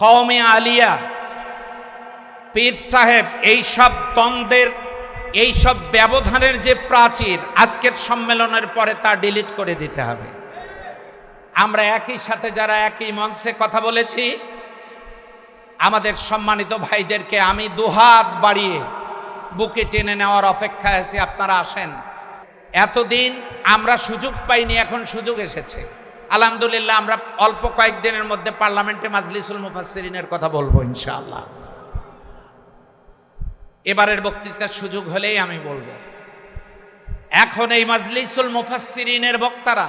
কওমে আলিয়া, পীর সাহেব, এইসব দ্বন্দ্বের, এইসব ব্যবধানের যে প্রাচীর, আজকের সম্মেলনের পরে তা ডিলিট করে দিতে হবে। আমরা একই সাথে যারা একই মঞ্চে কথা বলেছি, আমাদের সম্মানিত ভাইদেরকে আমি দুহাত বাড়িয়ে বুকে টেনে নেওয়ার অপেক্ষায় আছি, আপনারা আসেন। এতদিন আমরা সুযোগ পাইনি, এখন সুযোগ এসেছে। আলহামদুলিল্লাহ, আমরা অল্প কয়েকদিনের মধ্যে পার্লামেন্টে মাজলিসুল মুফাসসিরিনের কথা বলবো ইনশাআল্লাহ। এবারের বক্তৃতার সুযোগ হলেই আমি বলবো। এখন এই মাজলিসুল মুফাসসিরিনের বক্তারা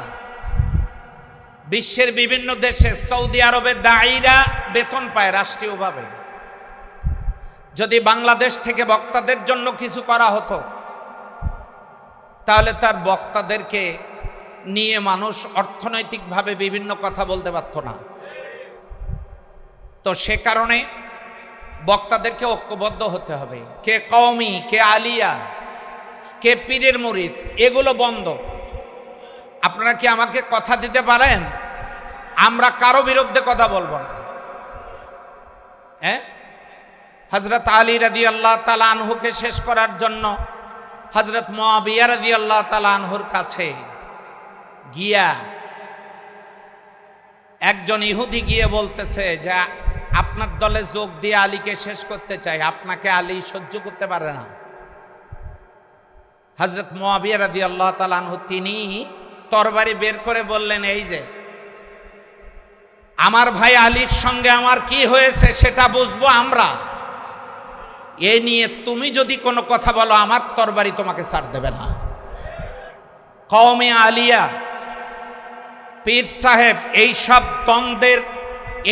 বিশ্বের বিভিন্ন দেশে, সৌদি আরবের দাঈরা বেতন পায় রাষ্ট্রীয়ভাবে। যদি বাংলাদেশ থেকে বক্তাদের জন্য কিছু করা হতো, তাহলে তার বক্তাদেরকে নিয়ে মানুষ অর্থনৈতিকভাবে বিভিন্ন কথা বলতে পারত না। তো সে কারণে বক্তাদেরকে ঐক্যবদ্ধ হতে হবে। কে কওমি, কে আলিয়া, কে পীরের মুরিদ, এগুলো বন্ধ। আপনারা কি আমাকে কথা দিতে পারেন আমরা কারো বিরুদ্ধে কথা বলবো না? হ্যাঁ, হযরত আলী রাদিয়াল্লাহু তাআলা আনহুকে শেষ করার জন্য হযরত মুআবিয়া রাদিয়াল্লাহু তাআলা আনহুর কাছে গিয়া একজন ইহুদি গিয়ে বলতেছে যে আপনার দলে যোগ দিয়ে আলীকে শেষ করতে চাই, আপনাকে আলী সহ্য করতে পারে না। হযরত মুআবিয়া রাদিয়াল্লাহু তাআলা আনহু তিনি তরবারি বের করে বললেন, এই যে আমার ভাই আলীর সঙ্গে আমার কি হয়েছে সেটা বুঝবো আমরা, এ নিয়ে তুমি যদি কোনো কথা বলো আমার তরবারি তোমাকে ছাড় দেবে না। কওমে আলিয়া, পীর সাহেব, এইসব দ্বন্দ্বের,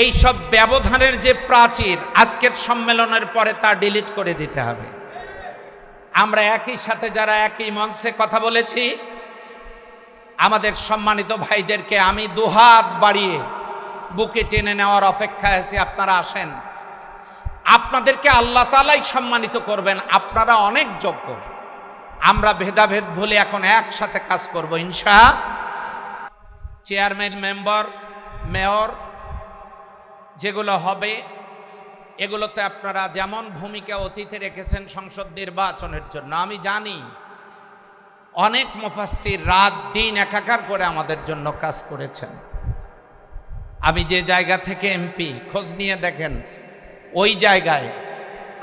এইসব ব্যবধানের যে প্রাচীর, আজকের সম্মেলনের পরে তা ডিলিট করে দিতে হবে। আমরা একই সাথে যারা একই মঞ্চে কথা বলেছি, আমাদের সম্মানিত ভাইদেরকে আমি দুহাত বাড়িয়ে বুকে টেনে নেওয়ার অপেক্ষায় আছি, আপনারা আসেন। আপনাদেরকে আল্লাহ তাআলাই সম্মানিত করবেন, আপনারা অনেক যোগ্য। আমরা ভেদাভেদ ভুলে এখন একসাথে কাজ করব ইনশাআল্লাহ। চেয়ারম্যান, মেম্বার, মেয়র যেগুলো হবে, এগুলোতে আপনারা যেমন ভূমিকা অতীতে রেখেছেন সংসদ নির্বাচনের জন্য, আমি জানি অনেক মুফাসসির রাত দিন একাকার করে আমাদের জন্য কাজ করেছেন। আমি যে জায়গা থেকে এমপি, খোঁজ নিয়ে দেখেন ওই জায়গায়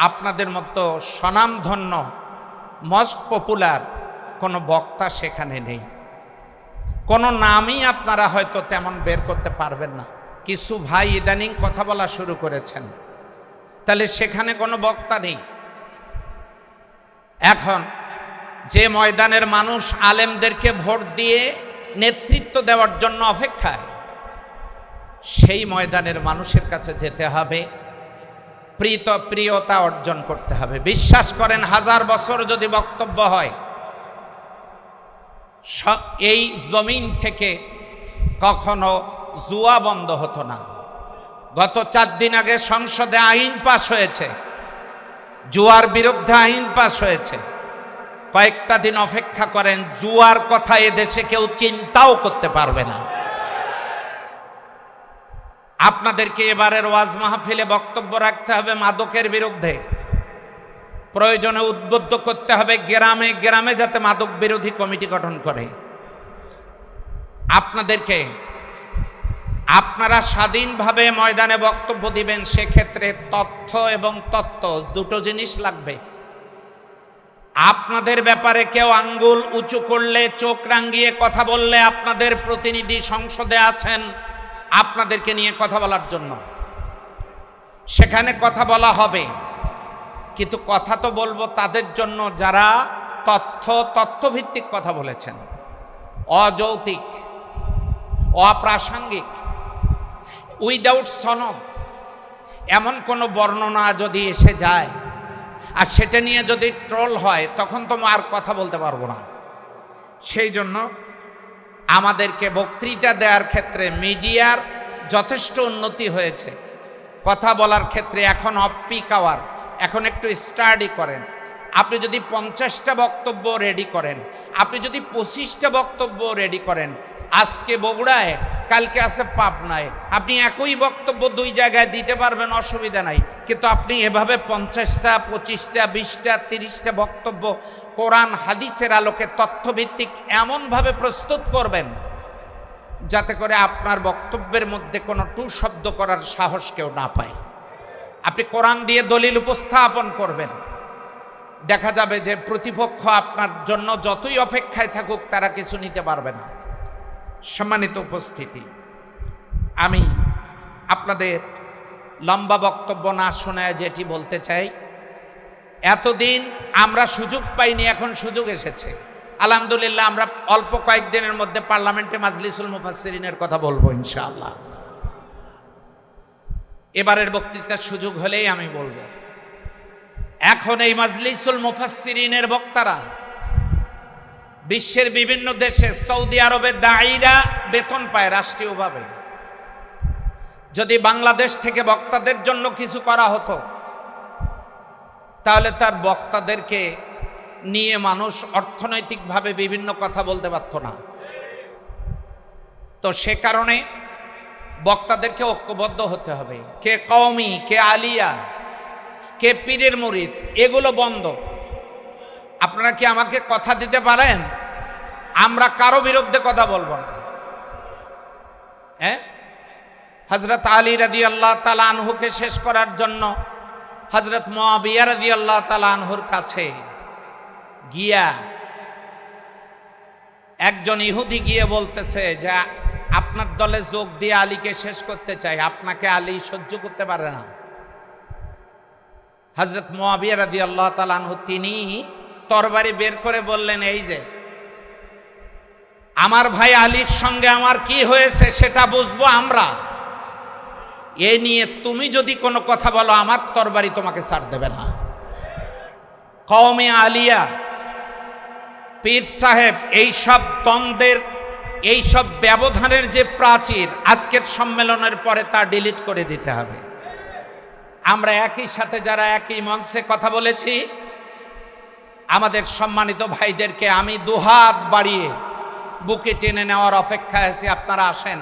আপনাদের মতো স্বনামধন্য মোস্ট পপুলার কোনো বক্তা সেখানে নেই। কোনো নামই আপনারা হয়তো তেমন বের করতে পারবেন না। কিছু ভাই ইদানিং কথা বলা শুরু করেছেন, তাহলে সেখানে কোনো বক্তা নেই। এখন যে ময়দানের মানুষ আলেমদেরকে ভোট দিয়ে নেতৃত্ব দেওয়ার জন্য অপেক্ষায়, সেই ময়দানের মানুষের কাছে যেতে হবে, প্রিয়তা অর্জন করতে হবে। বিশ্বাস করেন, 1000 বছর যদি বক্তব্য হয়, এই জমিন থেকে কখনো জুয়া বন্ধ হতো না। গত 4 দিন আগে সংসদে আইন পাশ হয়েছে, জুয়ার বিরুদ্ধে আইন পাশ হয়েছে। কয়েকটা দিন অপেক্ষা করেন, জুয়ার কথা এদেশে কেউ চিন্তাও করতে পারবে না। আপনাদেরকে এবারের ওয়াজ মাহফিলে বক্তব্য রাখতে হবে মাদকের বিরুদ্ধে। প্রয়োজনে উদ্বুদ্ধ করতে হবে গ্রামে গ্রামে যাতে মাদক বিরোধী কমিটি গঠন করে। আপনারা স্বাধীনভাবে ময়দানে বক্তব্য দিবেন, সেক্ষেত্রে তথ্য এবং তত্ত্ব দুটো জিনিস লাগবে। আপনাদের ব্যাপারে কেউ আঙ্গুল উঁচু করলে, চোখ রাঙিয়ে কথা বললে, আপনাদের প্রতিনিধি সংসদে আছেন আপনাদেরকে নিয়ে কথা বলার জন্য, সেখানে কথা বলা হবে, কিন্তু কথা তো বলবো তাদের জন্য যারা তথ্যভিত্তিক কথা বলেছেন, অযৌক্তিক, অপ্রাসঙ্গিক, উইদাউট সনদ এমন কোনো বর্ণনা যদি এসে যায় আর সেটা নিয়ে যদি ট্রোল হয়, তখন তো আর কথা বলতে পারবো না। সেই জন্য আমাদেরকে বক্তৃতা দেওয়ার ক্ষেত্রে মিডিয়ার যথেষ্ট উন্নতি হয়েছে। কথা বলার ক্ষেত্রে এখন অফ পিক আওয়ার, এখন একটু স্টাডি করেন। আপনি যদি 50টা বক্তব্য রেডি করেন, আপনি যদি 25টা বক্তব্য রেডি করেন, আজকে বগুড়ায় কালকে আছে পাবনায়, আপনি একই বক্তব্য দুই জায়গায় দিতে পারবেন, অসুবিধা নাই। কিন্তু আপনি এভাবে 50টা 25টা 20টা 30টা বক্তব্য কোরআন হাদিসের আলোকে তথ্যভিত্তিক এমনভাবে প্রস্তুত করবেন যাতে করে আপনার বক্তব্যের মধ্যে কোনো টু শব্দ করার সাহস কেউ না পায়। আপনি কোরআন দিয়ে দলিল উপস্থাপন করবেন, দেখা যাবে যে প্রতিপক্ষ আপনার জন্য যতই অপেক্ষায় থাকুক তারা কিছু নিতে পারবে না। সম্মানিত উপস্থিতি, আমি আপনাদের লম্বা বক্তব্য না শোনায় যেটি বলতে চাই, এতদিন আমরা সুযোগ পাইনি, এখন সুযোগ এসেছে। আলহামদুলিল্লাহ, আমরা অল্প কয়েকদিনের মধ্যে পার্লামেন্টে মাজলিসুল মুফাসসিরিনের কথা বলবো ইনশাআল্লাহ। এবারের বক্তৃতার সুযোগ হলেই আমি বলবো। এখন এই মাজলিসুল মুফাসসিরিনের বক্তারা বিশ্বের বিভিন্ন দেশে, সৌদি আরবের দায়ীরা বেতন পায় রাষ্ট্রীয়ভাবে। যদি বাংলাদেশ থেকে বক্তাদের জন্য কিছু করা হতো তাহলে তার বক্তাদেরকে নিয়ে মানুষ অর্থনৈতিকভাবে বিভিন্ন কথা বলতে পারত না। তো সে কারণে বক্তাদেরকে ঐক্যবদ্ধ হতে হবে। কে কওমি, কে আলিয়া, কে পীরের মুরিদ, এগুলো বন্ধ। আপনারা কি আমাকে কথা দিতে পারেন আমরা কারো বিরুদ্ধে কথা বলবো না? হ্যাঁ, হযরত আলী রাদিয়াল্লাহু তাআলা আনহুকে শেষ করার জন্য হযরত মুআবিয়া রাদিয়াল্লাহু তাআলা আনহুর কাছে গিয়া একজন ইহুদি গিয়ে বলতেছে যে আপনার দলে যোগ দিয়ে আলীকে শেষ করতে চাই, আপনাকে আলী সহ্য করতে পারে না। হযরত মুআবিয়া রাদিয়াল্লাহু তাআলা আনহু তিনি তরবারি বের করে বললেন, এই যে আমার ভাই আলীর সঙ্গে আমার কি হয়েছে সেটা বুঝবো আমরা, এ নিয়ে তুমি যদি কোনো কথা বলো আমার তরবারি তোমাকে ছাড় দেবে না। কওমে আলিয়া, পীর সাহেব, এইসব দ্বন্দ্বের, এইসব ব্যবধানের যে প্রাচীর, আজকের সম্মেলনের পরে তা ডিলিট করে দিতে হবে। আমরা একই সাথে যারা একই মঞ্চে কথা বলেছি, আমাদের সম্মানিত ভাইদেরকে আমি দুহাত বাড়িয়ে বুকে টেনে নেওয়ার অপেক্ষায় আছি। আপনারা আসেন,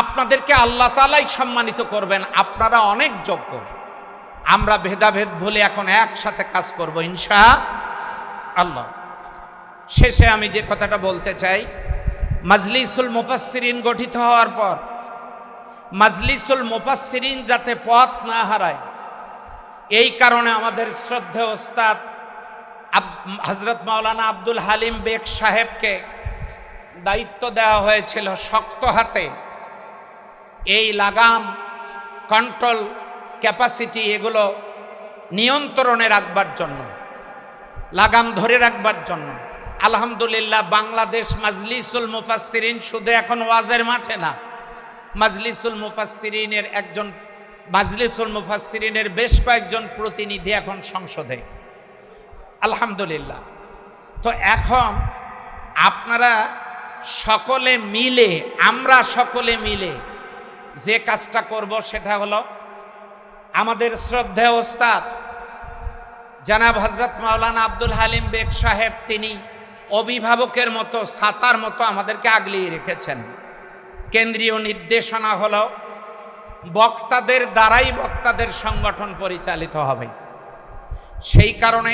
আপনাদেরকে আল্লাহ তাআলাই সম্মানিত করবেন, আপনারা অনেক যোগ্য। আমরা ভেদাভেদ ভুলে এখন একসাথে কাজ করব ইনশাআল্লাহ। শেষে আমি যে কথাটা বলতে চাই, মাজলিসুল মুফাসসিরিন গঠিত হওয়ার পর মাজলিসুল মুফাসসিরিন যাতে পথ না হারায়, এই কারণে আমাদের শ্রদ্ধেয় ওস্তাদ হযরত মাওলানা আব্দুল হালিম বেগ সাহেবকে দায়িত্ব দেওয়া হয়েছিল শক্ত হাতে এই লাগাম, কন্ট্রোল, ক্যাপাসিটি এগুলো নিয়ন্ত্রণে রাখবার জন্য, লাগাম ধরে রাখবার জন্য। আলহামদুলিল্লাহ, বাংলাদেশ মাজলিসুল মুফাসসিরিন শুধু এখন ওয়াজের মাঠে না, মাজলিসুল মুফাসসিরিনের বেশ কয়েকজন প্রতিনিধি এখন সংসদে, আলহামদুলিল্লাহ। তো এখন আপনারা সকলে মিলে, আমরা সকলে মিলে যে কাজটা করব সেটা হলো, আমাদের শ্রদ্ধেয় ওস্তাদ জনাব হযরত মাওলানা আব্দুল হালিম বেগ সাহেব, তিনি অভিভাবকের মতো, ছাতার মতো আমাদেরকে আগলিয়ে রেখেছেন। কেন্দ্রীয় নির্দেশনা হলো বক্তাদের দ্বারাই বক্তাদের সংগঠন পরিচালিত হবে। সেই কারণে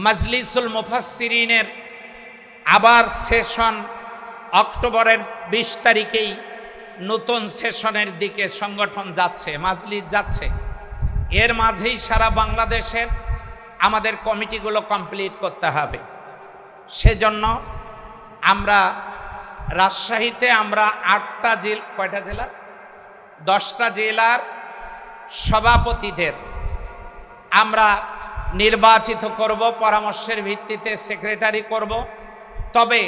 মাজলিসুল মুফাসসিরিনের আবার সেশন অক্টোবরের 20 তারিখেই নতুন সেশনের দিকে সংগঠন যাচ্ছে, মাজলিস যাচ্ছে। এর মাঝেই সারা বাংলাদেশের আমাদের কমিটিগুলো কমপ্লিট করতে হবে। সেজন্য আমরা রাজশাহীতে আমরা 8টা জেলা, কয়টা জেলা, 10টা জেলার সভাপতিদের আমরা নির্বাচিত করব, পরামর্শের ভিত্তিতে সেক্রেটারি করব। তবে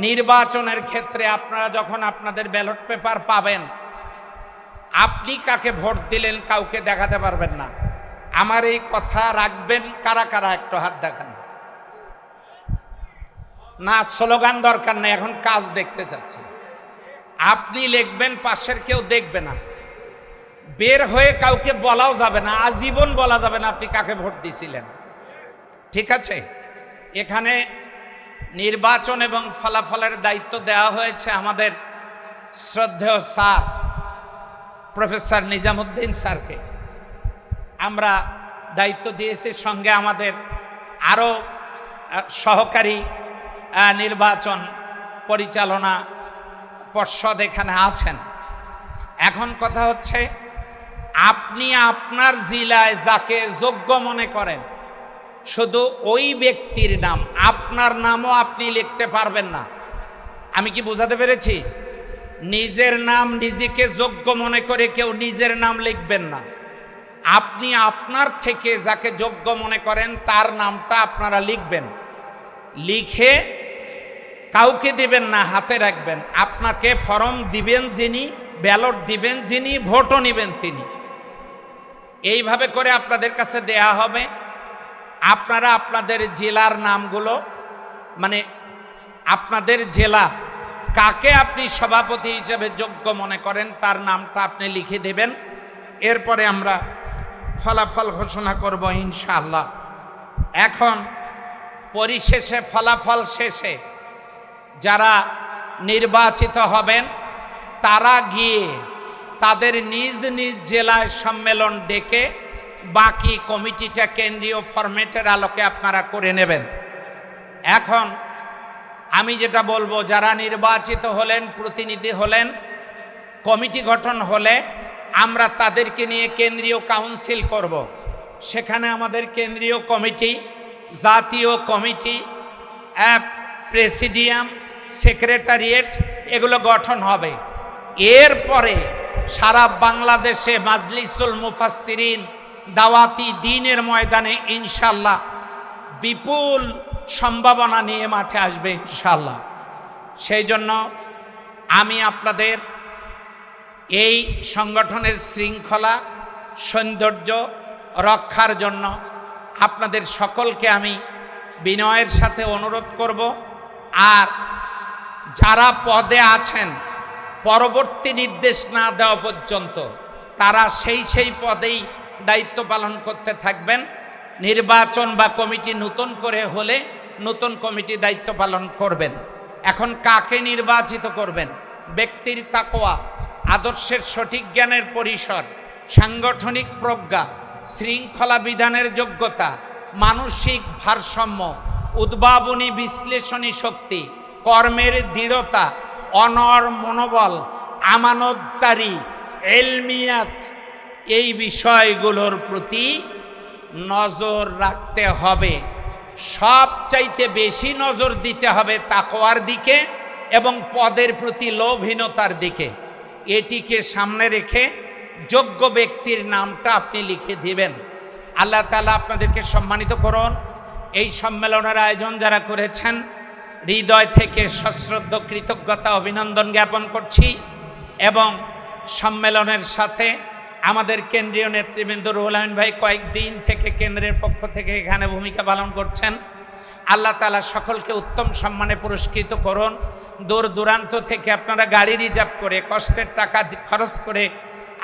নির্বাচনের ক্ষেত্রে আপনারা যখন আপনাদের ব্যালট পেপার পাবেন, আপনি কাকে ভোট দিলেন কাউকে দেখাতে পারবেন না। আমার এই কথা রাখবেন কারা কারা, একটু হাত দেখান। না, স্লোগান দরকার নেই, এখন কাজ দেখতে চাচ্ছি। আপনি লিখবেন, পাশের কেউ দেখবে না, বের হয়ে কাউকে বলাও যাবে না, আজীবন বলা যাবে না আপনি কাকে ভোট দিয়েছিলেন, ঠিক আছে? এখানে নির্বাচন এবং ফলাফলের দায়িত্ব দেওয়া হয়েছে আমাদের শ্রদ্ধেয় স্যার প্রফেসর নিজামুদ্দিন স্যারকে আমরা দায়িত্ব দিয়েছি, সঙ্গে আমাদের আরও সহকারী নির্বাচন পরিচালনা পর্ষদ এখানে আছেন। এখন কথা হচ্ছে, আপনি আপনার জেলায় যাকে যোগ্য মনে করেন শুধু ওই ব্যক্তির নাম, আপনার নামও আপনি লিখতে পারবেন না। আমি কি বোঝাতে পেরেছি? নিজের নাম নিজেকে যোগ্য মনে করে কেউ নিজের নাম লিখবেন না। আপনি আপনার থেকে যাকে যোগ্য মনে করেন তার নামটা আপনারা লিখবেন, লিখে কাউকে দিবেন না, হাতে রাখবেন। আপনাকে ফর্ম দিবেন যিনি, ব্যালট দিবেন যিনি, ভোটও নেবেন তিনি। এইভাবে করে আপনাদের কাছে দেয়া হবে। আপনারা আপনাদের জেলার নামগুলো, মানে আপনাদের জেলা কাকে আপনি সভাপতি হিসেবে যোগ্য মনে করেন তার নামটা আপনি লিখে দেবেন। এরপরে আমরা ফলাফল ঘোষণা করব ইনশাআল্লাহ। এখন পরিশেষে ফলাফল শেষে যারা নির্বাচিত হবেন তারা গিয়ে তাদের নিজ নিজ জেলায় সম্মেলন ডেকে বাকি কমিটিটা কেন্দ্রীয় ফরম্যাটের আলোকে আপনারা করে নেবেন। এখন আমি যেটা বলবো, যারা নির্বাচিত হলেন, প্রতিনিধি হলেন, কমিটি গঠন হলে আমরা তাদেরকে নিয়ে কেন্দ্রীয় কাউন্সিল করব। সেখানে আমাদের কেন্দ্রীয় কমিটি, জাতীয় কমিটি, প্রেসিডিয়াম, সেক্রেটারিয়েট এগুলো গঠন হবে। এরপরে সারা বাংলাদেশে মাজলিসুল মুফাসসিরিন দাওয়াতি দ্বীনের ময়দানে ইনশাআল্লাহ বিপুল সম্ভাবনা নিয়ে মাঠে আসবে ইনশাআল্লাহ। সেই জন্য আমি আপনাদের এই সংগঠনের শৃঙ্খলা সৌন্দর্য রক্ষার জন্য আপনাদের সকলকে আমি বিনয়ের সাথে অনুরোধ করব, আর যারা পদে আছেন পরবর্তী নির্দেশ না দেওয়া পর্যন্ত তারা সেই পদেই দায়িত্ব পালন করতে থাকবেন। নির্বাচন বা কমিটি নতুন করে হলে নতুন কমিটি দায়িত্ব পালন করবেন। এখন কাকে নির্বাচিত করবেন? ব্যক্তির তাকওয়া, আদর্শের সঠিক জ্ঞানের পরিসর, সাংগঠনিক প্রজ্ঞা, শৃঙ্খলা বিধানের যোগ্যতা, মানসিক ভারসাম্য, উদ্ভাবনী বিশ্লেষণী শক্তি, কর্মের দৃঢ়তা, অনড় মনোবল, আমানতদারি, এলমিয়াত, এই বিষয়গুলোর প্রতি নজর রাখতে হবে। সবচাইতে বেশি নজর দিতে হবে তাকওয়ার দিকে এবং পদের প্রতি লোভহীনতার দিকে। এটিকে সামনে রেখে যোগ্য ব্যক্তির নামটা আপনি লিখে দিবেন। আল্লাহ তাআলা আপনাদেরকে সম্মানিত করুন। এই সম্মেলনের আয়োজন যারা করেছেন হৃদয় থেকে সশ্রদ্ধ কৃতজ্ঞতা অভিনন্দন জ্ঞাপন করছি, এবং সম্মেলনের সাথে আমাদের কেন্দ্রীয় নেতৃবৃন্দ রুহুল আমিন ভাই কয়েকদিন থেকে কেন্দ্রের পক্ষ থেকে এখানে ভূমিকা পালন করছেন। আল্লাহ তাআলা সকলকে উত্তম সম্মানে পুরস্কৃত করুন। দূর দূরান্ত থেকে আপনারা গাড়ি রিজার্ভ করে কষ্টের টাকা খরচ করে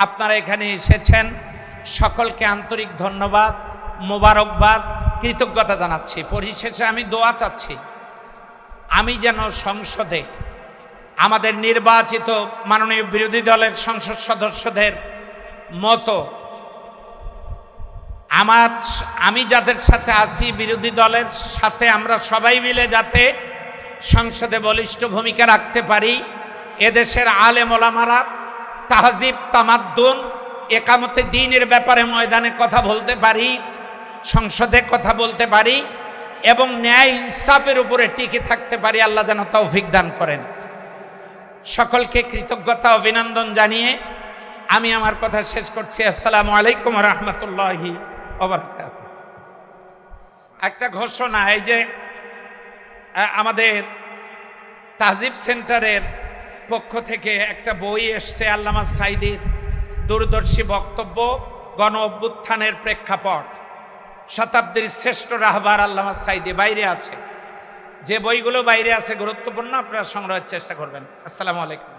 আপনারা এখানে এসেছেন। সকলকে আন্তরিক ধন্যবাদ, মোবারকবাদ, কৃতজ্ঞতা জানাচ্ছি। পরিশেষে আমি দোয়া চাচ্ছি, আমি যেন সংসদে আমাদের নির্বাচিত মাননীয় বিরোধী দলের সংসদ সদস্যদের মতো আমি যাদের সাথে আছি, বিরোধী দলের সাথে আমরা সবাই মিলে যাতে সংসদে বলিষ্ঠ ভূমিকা রাখতে পারি। এদেশের আলেম ওলামারা তাহজিব তামাদ্দুন একামতে দ্বীনের ব্যাপারে ময়দানে কথা বলতে পারি, সংসদে কথা বলতে পারি এবং ন্যায় ইনসাফের উপরে টিকে থাকতে পারি। আল্লাহ যেন তৌফিক দান করেন। সকলকে কৃতজ্ঞতা অভিনন্দন জানিয়ে আমি আমার কথা শেষ করছি। আসসালামু আলাইকুম ওয়া রাহমাতুল্লাহি ওয়া বারাকাতুহু। একটা ঘোষণা, এই যে আমাদের তাহজিব সেন্টারের পক্ষ থেকে একটা বই এসছে আল্লামা সাঈদীর দূরদর্শী বক্তব্য, গণ অভ্যুত্থানের প্রেক্ষাপট, শতাব্দীর শ্রেষ্ঠ রাহবার আল্লামা সাঈদী বাইরে আছে। যে বইগুলো বাইরে আছে গুরুত্বপূর্ণ, আপনারা সংগ্রহের চেষ্টা করবেন। আসসালামু আলাইকুম।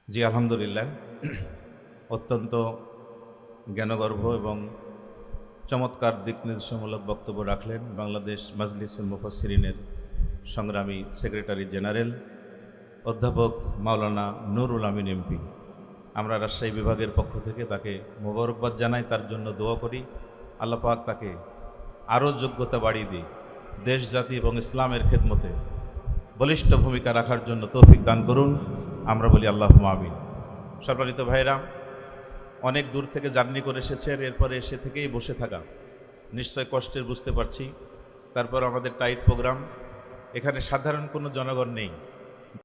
জি আলহামদুলিল্লাহ, অত্যন্ত জ্ঞানগর্ভ এবং চমৎকার দিক নির্দেশমূলক বক্তব্য রাখলেন বাংলাদেশ মাজলিসুল মুফাসসিরিনের সংগ্রামী সেক্রেটারি জেনারেল অধ্যাপক মাওলানা নুরুল আমিন এমপি। আমরা রাজশাহী বিভাগের পক্ষ থেকে তাকে মোবারকবাদ জানাই, তার জন্য দোয়া করি আল্লাহ পাক তাকে আরও যোগ্যতা বাড়িয়ে দিই, দেশ জাতি এবং ইসলামের খেদমতে বলিষ্ঠ ভূমিকা রাখার জন্য তৌফিক দান করুন। আমরা বলি আল্লাহুম্মা আমিন। সম্মানিত ভাইরা, অনেক দূর থেকে জার্নি করে এসেছেন, এরপরে এসে থেকেই বসে থাকা নিশ্চয় কষ্টের বুঝতে পারছি। তারপর আমাদের টাইট প্রোগ্রাম, এখানে সাধারণ কোনো জনগণ নেই।